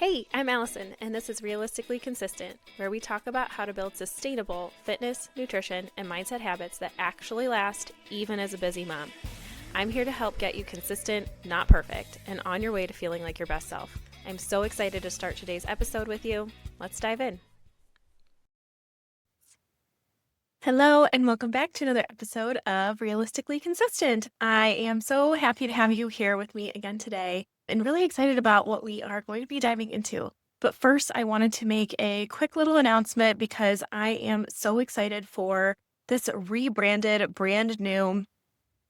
Hey, I'm Allison, and this is Realistically Consistent, where we talk about how to build sustainable fitness, nutrition, and mindset habits that actually last even as a busy mom. I'm here to help get you consistent, not perfect, and on your way to feeling like your best self. I'm so excited to start today's episode with you. Let's dive in. Hello, and welcome back to another episode of Realistically Consistent. I am so happy to have you here with me again today and really excited about what we are going to be diving into. But first, I wanted to make a quick little announcement because I am so excited for this rebranded, brand new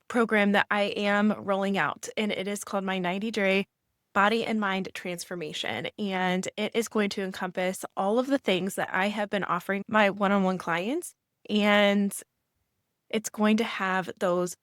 program that I am rolling out, and it is called my 90-day body and mind transformation. And it is going to encompass all of the things that I have been offering my one-on-one clients. And it's going to have those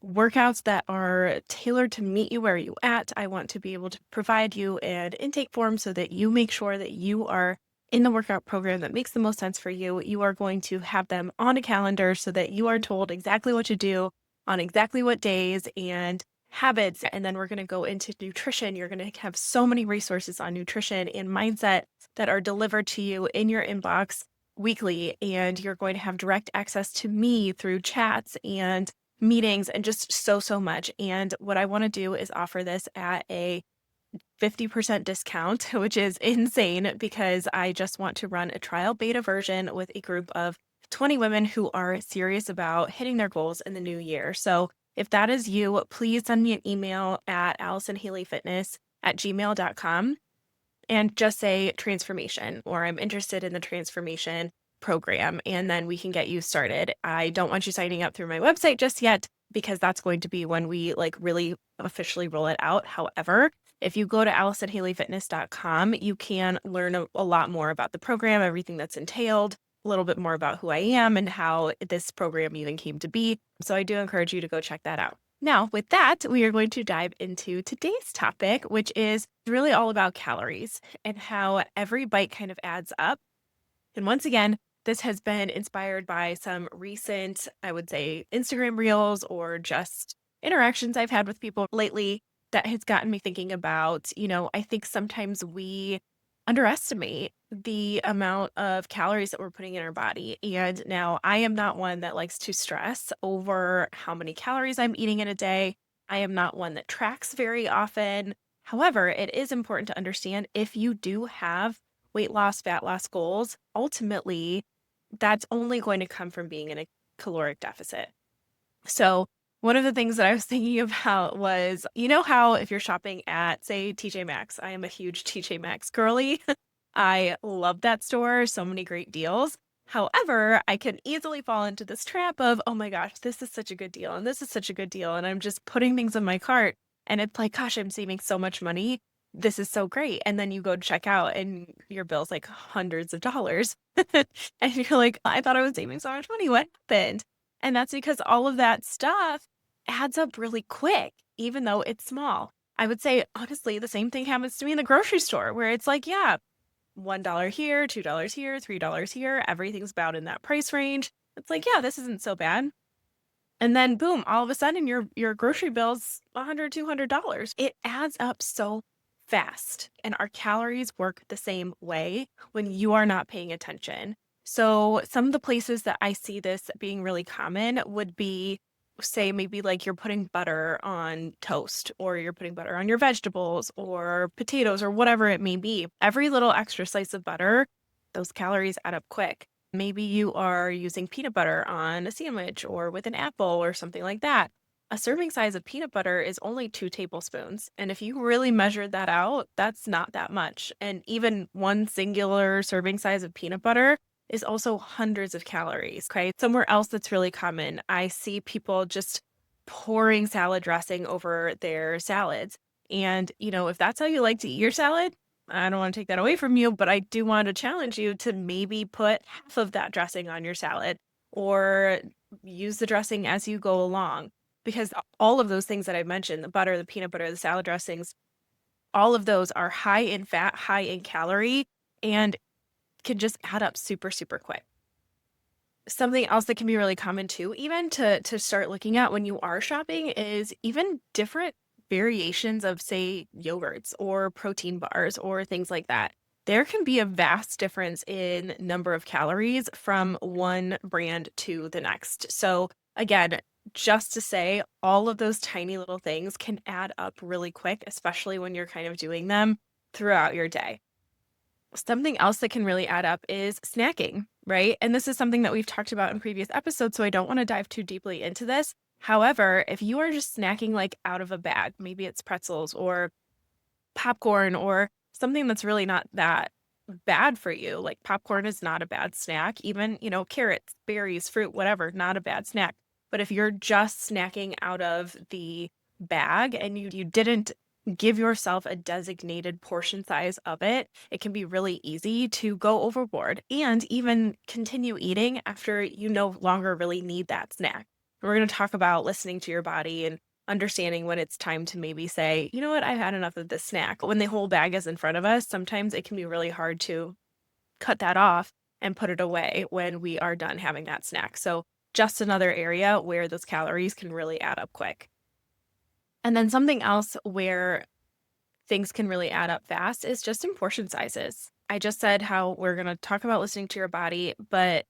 workouts that are tailored to meet you where you at. I want to be able to provide you an intake form so that you make sure that you are in the workout program that makes the most sense for you. You are going to have them on a calendar so that you are told exactly what to do on exactly what days and habits. And then we're going to go into nutrition. You're going to have so many resources on nutrition and mindset that are delivered to you in your inbox weekly. And you're going to have direct access to me through chats and meetings and just so much. And what I want to do is offer this at a 50% discount, which is insane because I just want to run a trial beta version with a group of 20 women who are serious about hitting their goals in the new year. So if that is you, please send me an email at allisonhaleyfitness@gmail.com and just say transformation, or I'm interested in the transformation program, and then we can get you started. I don't want you signing up through my website just yet because that's going to be when we really officially roll it out. However, if you go to allisonhaleyfitness.com, you can learn a lot more about the program, everything that's entailed, a little bit more about who I am and how this program even came to be. So I do encourage you to go check that out. Now, with that, we are going to dive into today's topic, which is really all about calories and how every bite kind of adds up. And once again, this has been inspired by some recent, I would say, Instagram reels or just interactions I've had with people lately that has gotten me thinking about, I think sometimes we underestimate the amount of calories that we're putting in our body. And now I am not one that likes to stress over how many calories I'm eating in a day. I am not one that tracks very often. However, it is important to understand if you do have weight loss, fat loss goals, ultimately, that's only going to come from being in a caloric deficit. So one of the things that I was thinking about was, how if you're shopping at, say, TJ Maxx, I am a huge TJ Maxx girly. I love that store, so many great deals. However, I can easily fall into this trap of, oh my gosh, this is such a good deal, and this is such a good deal. And I'm just putting things in my cart, and it's like, gosh, I'm saving so much money. This is so great. And then you go to check out, and your bill's like hundreds of dollars. And you're like, I thought I was saving so much money. What happened? And that's because all of that stuff adds up really quick, even though it's small. I would say, honestly, the same thing happens to me in the grocery store where it's like, yeah, $1 here, $2 here, $3 here. Everything's about in that price range. It's like, yeah, this isn't so bad. And then boom, all of a sudden your grocery bill's $100, $200. It adds up so fast. And our calories work the same way when you are not paying attention. So some of the places that I see this being really common would be, say, maybe like you're putting butter on toast, or you're putting butter on your vegetables or potatoes or whatever it may be. Every little extra slice of butter, those calories add up quick. Maybe you are using peanut butter on a sandwich or with an apple or something like that. A serving size of peanut butter is only 2 tablespoons. And if you really measured that out, that's not that much. And even one singular serving size of peanut butter is also hundreds of calories. Okay. Somewhere else that's really common, I see people just pouring salad dressing over their salads. And, if that's how you like to eat your salad, I don't want to take that away from you, but I do want to challenge you to maybe put half of that dressing on your salad or use the dressing as you go along. Because all of those things that I mentioned, the butter, the peanut butter, the salad dressings, all of those are high in fat, high in calorie, and can just add up super, super quick. Something else that can be really common too, even to start looking at when you are shopping, is even different variations of, say, yogurts or protein bars or things like that, there can be a vast difference in number of calories from one brand to the next. So, again, just to say, all of those tiny little things can add up really quick, especially when you're kind of doing them throughout your day. Something else that can really add up is snacking, right? And this is something that we've talked about in previous episodes, so I don't want to dive too deeply into this. However, if you are just snacking like out of a bag, maybe it's pretzels or popcorn or something that's really not that bad for you. Like popcorn is not a bad snack, even, carrots, berries, fruit, whatever, not a bad snack. But if you're just snacking out of the bag and you didn't give yourself a designated portion size of it, it can be really easy to go overboard and even continue eating after you no longer really need that snack. We're going to talk about listening to your body and understanding when it's time to maybe say, you know what, I've had enough of this snack. When the whole bag is in front of us, sometimes it can be really hard to cut that off and put it away when we are done having that snack. So, just another area where those calories can really add up quick. And then something else where things can really add up fast is just in portion sizes. I just said how we're going to talk about listening to your body, but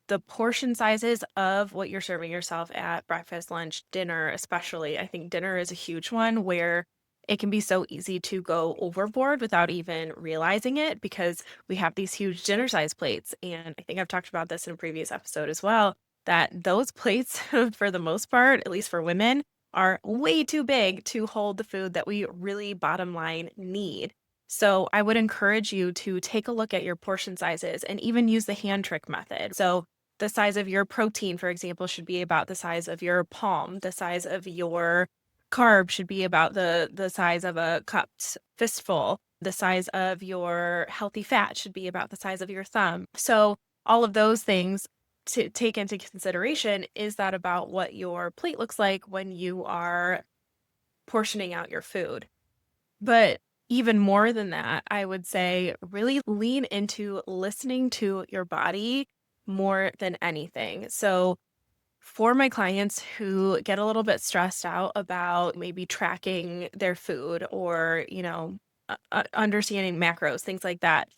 the portion sizes of what you're serving yourself at breakfast, lunch, dinner, especially. I think dinner is a huge one where it can be so easy to go overboard without even realizing it because we have these huge dinner size plates. And I think I've talked about this in a previous episode as well, that those plates, for the most part, at least for women, are way too big to hold the food that we really bottom line need. So I would encourage you to take a look at your portion sizes and even use the hand trick method. So the size of your protein, for example, should be about the size of your palm. The size of your carb should be about the size of a cupped fistful. The size of your healthy fat should be about the size of your thumb. So all of those things to take into consideration, is that about what your plate looks like when you are portioning out your food? But even more than that, I would say really lean into listening to your body more than anything. So, for my clients who get a little bit stressed out about maybe tracking their food or, understanding macros, things like that,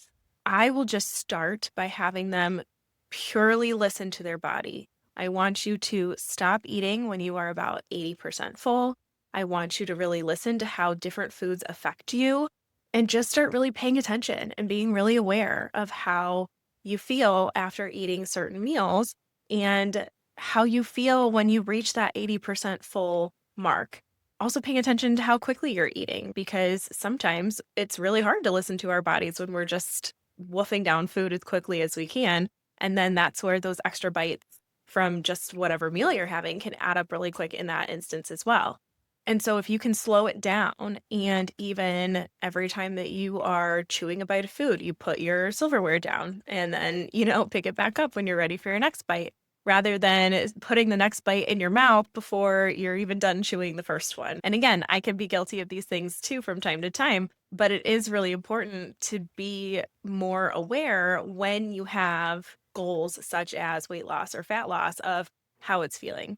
I will just start by having them purely listen to their body. I want you to stop eating when you are about 80% full. I want you to really listen to how different foods affect you and just start really paying attention and being really aware of how you feel after eating certain meals and how you feel when you reach that 80% full mark. Also, paying attention to how quickly you're eating because sometimes it's really hard to listen to our bodies when we're just wolfing down food as quickly as we can. And then that's where those extra bites from just whatever meal you're having can add up really quick in that instance as well. And so if you can slow it down and even every time that you are chewing a bite of food, you put your silverware down and then, pick it back up when you're ready for your next bite, rather than putting the next bite in your mouth before you're even done chewing the first one. And again, I can be guilty of these things too from time to time, but it is really important to be more aware when you have goals such as weight loss or fat loss of how it's feeling.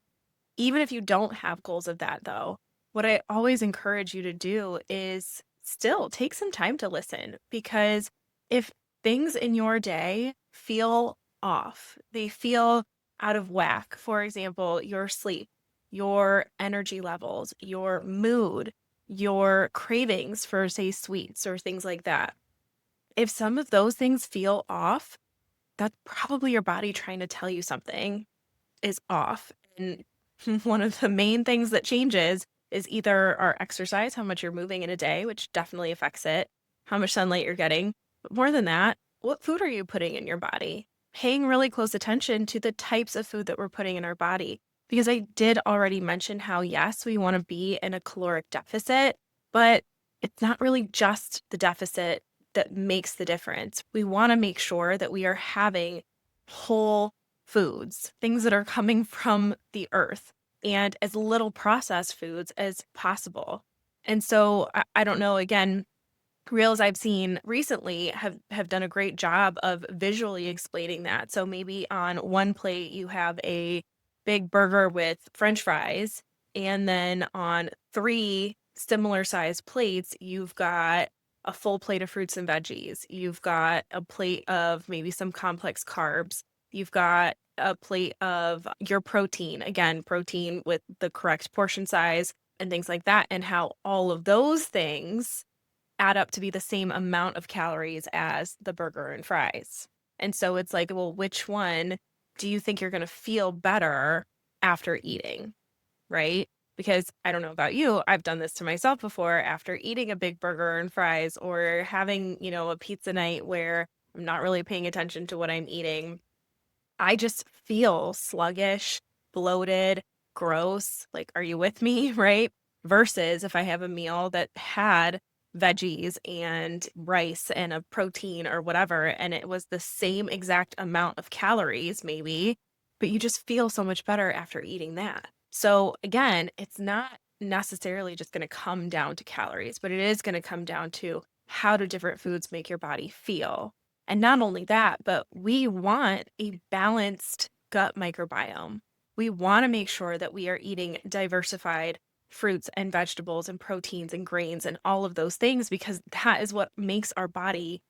Even if you don't have goals of that, though, what I always encourage you to do is still take some time to listen because if things in your day feel off, they feel out of whack, for example, your sleep, your energy levels, your mood, your cravings for, say, sweets or things like that. If some of those things feel off, that's probably your body trying to tell you something is off. And one of the main things that changes is either our exercise, how much you're moving in a day, which definitely affects it, how much sunlight you're getting. But more than that, what food are you putting in your body? Paying really close attention to the types of food that we're putting in our body. Because I did already mention how, yes, we want to be in a caloric deficit, but it's not really just the deficit that makes the difference. We want to make sure that we are having whole foods, things that are coming from the earth, and as little processed foods as possible. And so I don't know, again, reels I've seen recently have done a great job of visually explaining that. So maybe on one plate you have a big burger with french fries And then on 3 similar sized plates, you've got a full plate of fruits and veggies. You've got a plate of maybe some complex carbs. You've got a plate of your protein, again, protein with the correct portion size and things like that, and how all of those things add up to be the same amount of calories as the burger and fries. And so it's like, well, which one do you think you're going to feel better after eating? Right? Because I don't know about you, I've done this to myself before after eating a big burger and fries or having, a pizza night where I'm not really paying attention to what I'm eating. I just feel sluggish, bloated, gross. Like, are you with me? Right? Versus if I have a meal that had veggies and rice and a protein or whatever, and it was the same exact amount of calories, maybe, but you just feel so much better after eating that. So, again, it's not necessarily just going to come down to calories, but it is going to come down to how do different foods make your body feel. And not only that, but we want a balanced gut microbiome. We want to make sure that we are eating diversified fruits and vegetables and proteins and grains and all of those things because that is what makes our body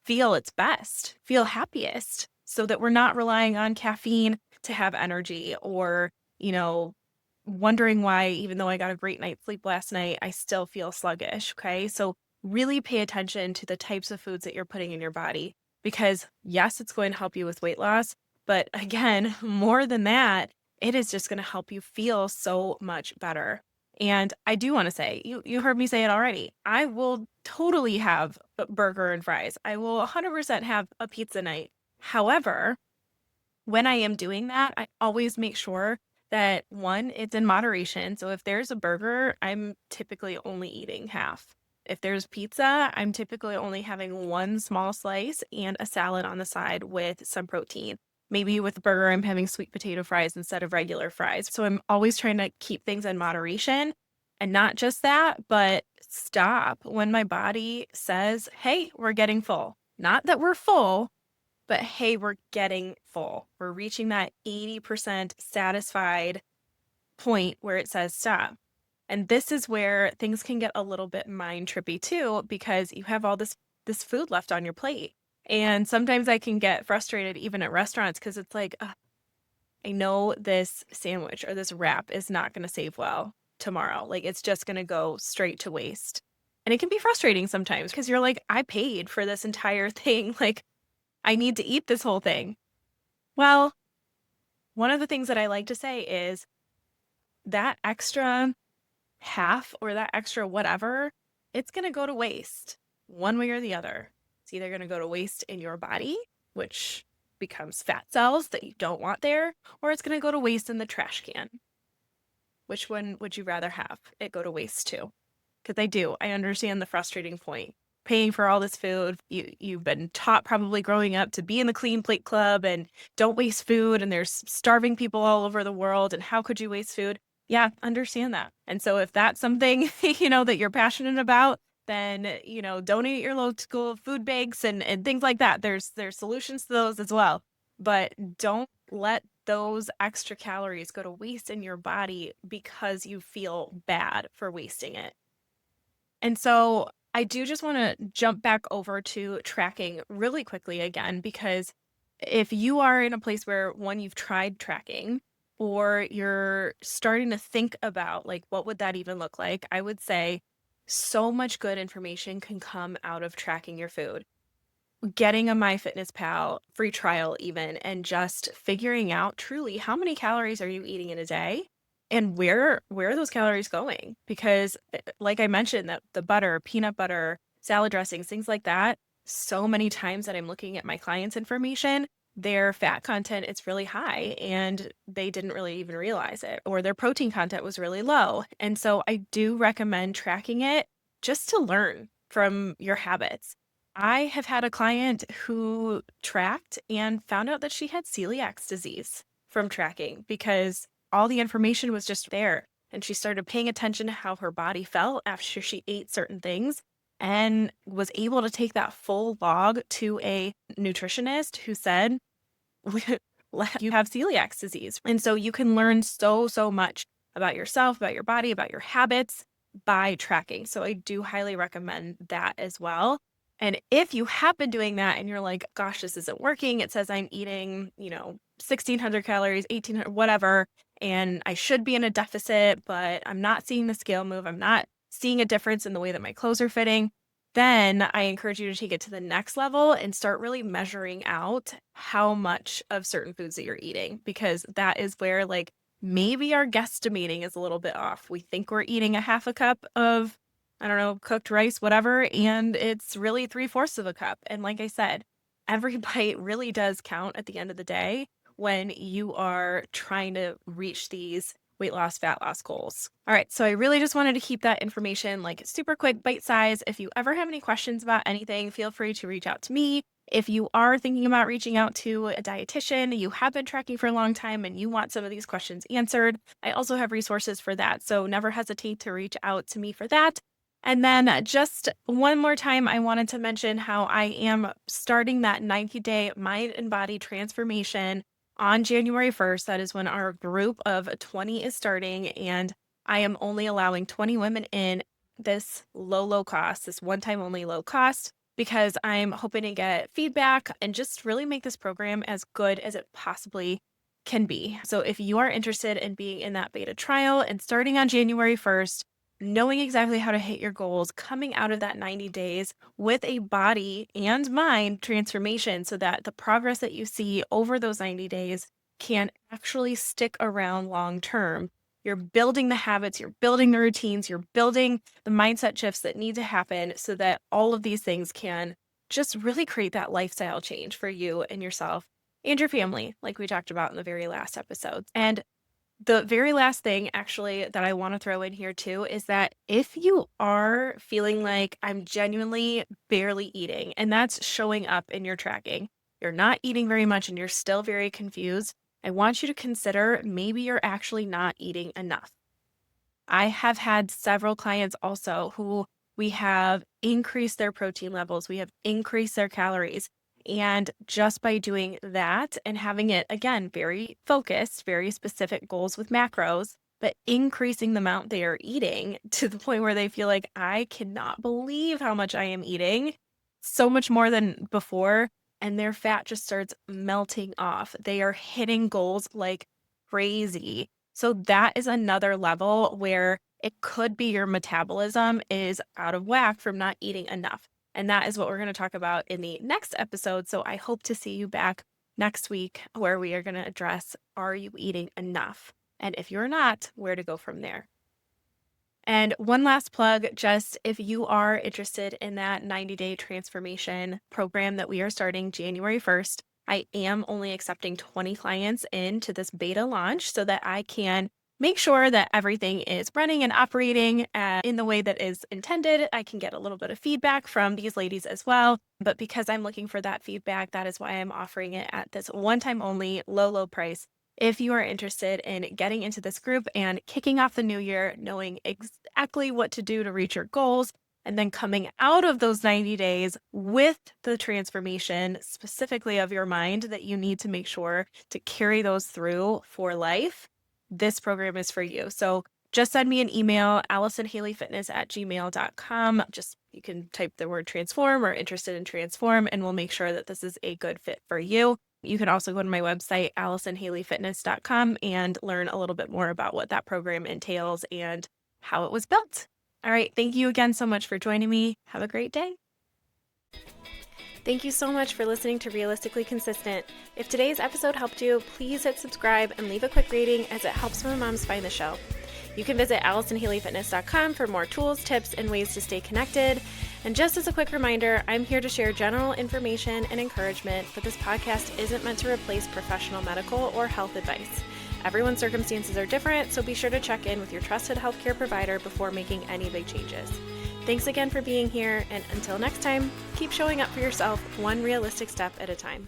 feel its best, feel happiest, so that we're not relying on caffeine to have energy or, you know, wondering why, even though I got a great night's sleep last night, I still feel sluggish. Okay. So, really pay attention to the types of foods that you're putting in your body because, yes, it's going to help you with weight loss. But again, more than that, it is just going to help you feel so much better. And I do want to say, you heard me say it already. I will totally have a burger and fries. I will 100% have a pizza night. However, when I am doing that, I always make sure that one, it's in moderation. So if there's a burger, I'm typically only eating half. If there's pizza, I'm typically only having one small slice and a salad on the side with some protein. Maybe with the burger, I'm having sweet potato fries instead of regular fries. So I'm always trying to keep things in moderation. And not just that, but stop when my body says, hey, we're getting full. Not that we're full, but hey, we're getting full. We're reaching that 80% satisfied point where it says stop. And this is where things can get a little bit mind trippy too, because you have all this food left on your plate. And sometimes I can get frustrated even at restaurants because it's like, I know this sandwich or this wrap is not going to save well tomorrow. Like it's just going to go straight to waste. And it can be frustrating sometimes because you're like, I paid for this entire thing. Like I need to eat this whole thing. Well, one of the things that I like to say is that extra half or that extra whatever, it's going to go to waste one way or the other. It's either going to go to waste in your body, which becomes fat cells that you don't want there, or it's going to go to waste in the trash can. Which one would you rather have it go to waste to? Because I understand the frustrating point. Paying for all this food, you've been taught probably growing up to be in the clean plate club and don't waste food, and there's starving people all over the world, and how could you waste food? Yeah, understand that. And so if that's something, that you're passionate about, then, donate your local food banks and things like that. There's solutions to those as well. But don't let those extra calories go to waste in your body because you feel bad for wasting it. And so I do just want to jump back over to tracking really quickly again, because if you are in a place where one, you've tried tracking or you're starting to think about like, what would that even look like? I would say so much good information can come out of tracking your food. Getting a MyFitnessPal free trial even, and just figuring out truly how many calories are you eating in a day and where are those calories going? Because like I mentioned, that the butter, peanut butter, salad dressings, things like that, so many times that I'm looking at my clients' information, their fat content is really high and they didn't really even realize it, or their protein content was really low. And so I do recommend tracking it just to learn from your habits. I have had a client who tracked and found out that she had celiac disease from tracking because all the information was just there. And she started paying attention to how her body felt after she ate certain things and was able to take that full log to a nutritionist who said, you have celiac disease. And so you can learn so much about yourself, about your body, about your habits by tracking. So I do highly recommend that as well. And if you have been doing that and you're like, gosh, this isn't working, it says I'm eating, 1600 calories, 1800, whatever, and I should be in a deficit, but I'm not seeing the scale move. I'm not seeing a difference in the way that my clothes are fitting. Then I encourage you to take it to the next level and start really measuring out how much of certain foods that you're eating, because that is where like maybe our guesstimating is a little bit off. We think we're eating a half a cup of, I don't know, cooked rice, whatever, and it's really 3/4 of a cup. And like I said, every bite really does count at the end of the day when you are trying to reach these weight loss, fat loss goals. All right. So I really just wanted to keep that information like super quick, bite size. If you ever have any questions about anything, feel free to reach out to me. If you are thinking about reaching out to a dietitian, you have been tracking for a long time and you want some of these questions answered, I also have resources for that. So never hesitate to reach out to me for that. And then just one more time, I wanted to mention how I am starting that 90-day mind and body transformation on January 1st. That is when our group of 20 is starting, and I am only allowing 20 women in this low cost, this one-time only low cost, because I'm hoping to get feedback and just really make this program as good as it possibly can be. So if you are interested in being in that beta trial and starting on January 1st, knowing exactly how to hit your goals, coming out of that 90 days with a body and mind transformation so that the progress that you see over those 90 days can actually stick around long term. You're building the habits, you're building the routines, you're building the mindset shifts that need to happen so that all of these things can just really create that lifestyle change for you and yourself and your family, like we talked about in the very last episode. And the very last thing actually that I want to throw in here too is that if you are feeling like I'm genuinely barely eating and that's showing up in your tracking, you're not eating very much and you're still very confused, I want you to consider maybe you're actually not eating enough. I have had several clients also who we have increased their protein levels, we have increased their calories. And just by doing that and having it, again, very focused, very specific goals with macros, but increasing the amount they are eating to the point where they feel like, I cannot believe how much I am eating, so much more than before. And their fat just starts melting off. They are hitting goals like crazy. So that is another level where it could be your metabolism is out of whack from not eating enough. And that is what we're going to talk about in the next episode. So I hope to see you back next week where we are going to address, are you eating enough? And if you're not, where to go from there. And one last plug, just if you are interested in that 90-day transformation program that we are starting January 1st, I am only accepting 20 clients into this beta launch so that I can make sure that everything is running and operating in the way that is intended. I can get a little bit of feedback from these ladies as well. But because I'm looking for that feedback, that is why I'm offering it at this one-time only low price. If you are interested in getting into this group and kicking off the new year, knowing exactly what to do to reach your goals, and then coming out of those 90 days with the transformation specifically of your mind that you need to make sure to carry those through for life, this program is for you. So just send me an email, AllisonHaleyFitness@gmail.com. You can type the word transform or interested in transform, and we'll make sure that this is a good fit for you. You can also go to my website, AllisonHaleyFitness.com, and learn a little bit more about what that program entails and how it was built. All right. Thank you again so much for joining me. Have a great day. Thank you so much for listening to Realistically Consistent. If today's episode helped you, please hit subscribe and leave a quick rating as it helps my moms find the show. You can visit AllisonHaleyFitness.com for more tools, tips, and ways to stay connected. And just as a quick reminder, I'm here to share general information and encouragement, but this podcast isn't meant to replace professional medical or health advice. Everyone's circumstances are different, so be sure to check in with your trusted healthcare provider before making any big changes. Thanks again for being here, and until next time, keep showing up for yourself one realistic step at a time.